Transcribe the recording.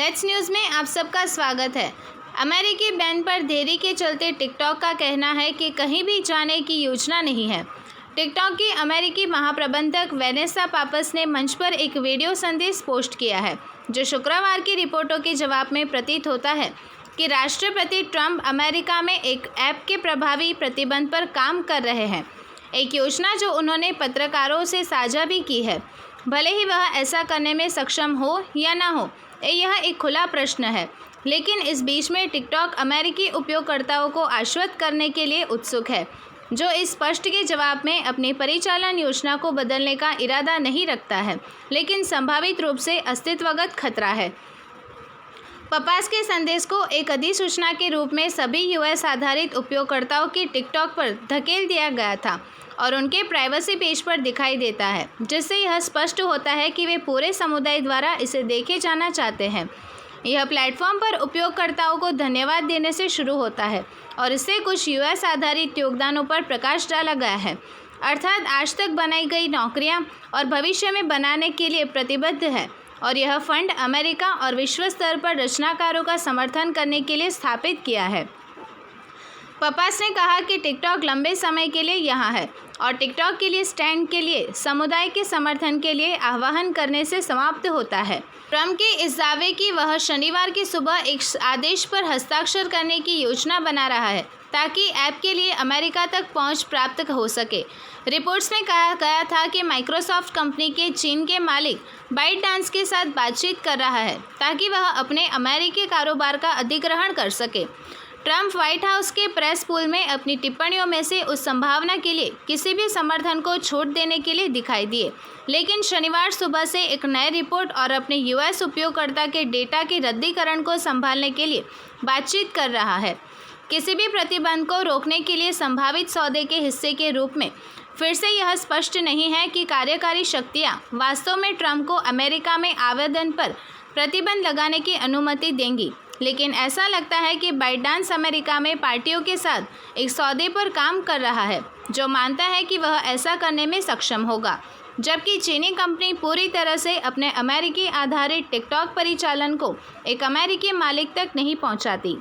Let's news में आप सबका स्वागत है। अमेरिकी बैन पर देरी के चलते टिकटॉक का कहना है कि कहीं भी जाने की योजना नहीं है। टिकटॉक की अमेरिकी महाप्रबंधक वेनेसा पापस ने मंच पर एक वीडियो संदेश पोस्ट किया है, जो शुक्रवार की रिपोर्टों के जवाब में प्रतीत होता है कि राष्ट्रपति ट्रंप अमेरिका में एक ऐप के प्रभावी प्रतिबंध पर काम कर रहे हैं, एक योजना जो उन्होंने पत्रकारों से साझा भी की है। भले ही वह ऐसा करने में सक्षम हो या ना हो, यह एक खुला प्रश्न है, लेकिन इस बीच में टिकटॉक अमेरिकी उपयोगकर्ताओं को आश्वस्त करने के लिए उत्सुक है, जो इस स्पष्ट के जवाब में अपनी परिचालन योजना को बदलने का इरादा नहीं रखता है, लेकिन संभावित रूप से अस्तित्वगत खतरा है। पापस के संदेश को एक अधिसूचना के रूप में सभी यूएस आधारित उपयोगकर्ताओं की टिकटॉक पर धकेल दिया गया था और उनके प्राइवेसी पेज पर दिखाई देता है, जिससे यह स्पष्ट होता है कि वे पूरे समुदाय द्वारा इसे देखे जाना चाहते हैं। यह प्लेटफॉर्म पर उपयोगकर्ताओं को धन्यवाद देने से शुरू होता है और इससे कुछ यूएस आधारित योगदानों पर प्रकाश डाला गया है, अर्थात आज तक बनाई गई नौकरियां और भविष्य में बनाने के लिए प्रतिबद्ध है, और यह फंड अमेरिका और विश्व स्तर पर रचनाकारों का समर्थन करने के लिए स्थापित किया है। पापस ने कहा कि टिकटॉक लंबे समय के लिए यहाँ है और टिकटॉक के लिए स्टैंड के लिए समुदाय के समर्थन के लिए आह्वान करने से समाप्त होता है। ट्रंप के इस दावे की वह शनिवार की सुबह एक आदेश पर हस्ताक्षर करने की योजना बना रहा है, ताकि ऐप के लिए अमेरिका तक पहुंच प्राप्त हो सके। रिपोर्ट्स में कहा गया था कि माइक्रोसॉफ्ट कंपनी के चीन के मालिक बाइटडांस के साथ बातचीत कर रहा है, ताकि वह अपने अमेरिकी कारोबार का अधिग्रहण कर सके। ट्रंप व्हाइट हाउस के प्रेस पूल में अपनी टिप्पणियों में से उस संभावना के लिए किसी भी समर्थन को छूट देने के लिए दिखाई दिए, लेकिन शनिवार सुबह से एक नए रिपोर्ट और अपने यूएस उपयोगकर्ता के डेटा के रद्दीकरण को संभालने के लिए बातचीत कर रहा है। किसी भी प्रतिबंध को रोकने के लिए संभावित सौदे के हिस्से के रूप में फिर से यह स्पष्ट नहीं है कि कार्यकारी शक्तियां वास्तव में ट्रंप को अमेरिका में आवेदन पर प्रतिबंध लगाने की अनुमति देंगी, लेकिन ऐसा लगता है कि बाइटडांस अमेरिका में पार्टियों के साथ एक सौदे पर काम कर रहा है, जो मानता है कि वह ऐसा करने में सक्षम होगा, जबकि चीनी कंपनी पूरी तरह से अपने अमेरिकी आधारित टिकटॉक परिचालन को एक अमेरिकी मालिक तक नहीं पहुंचाती।